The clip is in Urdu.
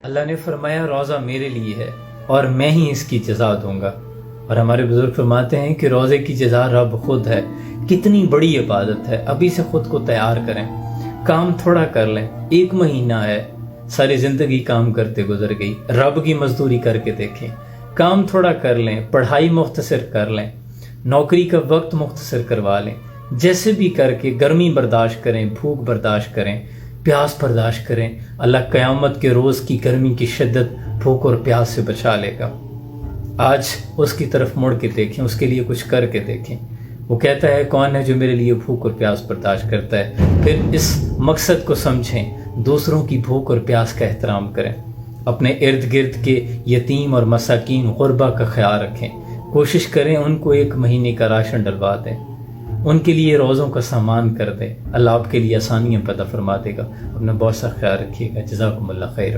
اللہ نے فرمایا روزہ میرے لیے ہے اور میں ہی اس کی جزا دوں گا۔ اور ہمارے بزرگ فرماتے ہیں کہ روزے کی جزا رب خود ہے۔ کتنی بڑی عبادت ہے، ابھی سے خود کو تیار کریں، کام تھوڑا کر لیں۔ 1 مہینہ ہے، ساری زندگی کام کرتے گزر گئی، رب کی مزدوری کر کے دیکھیں۔ کام تھوڑا کر لیں، پڑھائی مختصر کر لیں، نوکری کا وقت مختصر کروا لیں، جیسے بھی کر کے گرمی برداشت کریں، بھوک برداشت کریں، پیاس برداشت کریں۔ اللہ قیامت کے روز کی گرمی کی شدت بھوک اور پیاس سے بچا لے گا۔ آج اس کی طرف مڑ کے دیکھیں، اس کے لیے کچھ کر کے دیکھیں۔ وہ کہتا ہے کون ہے جو میرے لیے بھوک اور پیاس برداشت کرتا ہے؟ پھر اس مقصد کو سمجھیں، دوسروں کی بھوک اور پیاس کا احترام کریں، اپنے ارد گرد کے یتیم اور مساکین غربا کا خیال رکھیں، کوشش کریں ان کو 1 مہینے کا راشن ڈلوا دیں، ان کے لیے روزوں کا سامان کر دیں۔ اللہ آپ کے لیے آسانیاں پیدا فرما دے گا۔ اپنا بہت سا خیال رکھیے گا۔ جزاکم اللہ خیر۔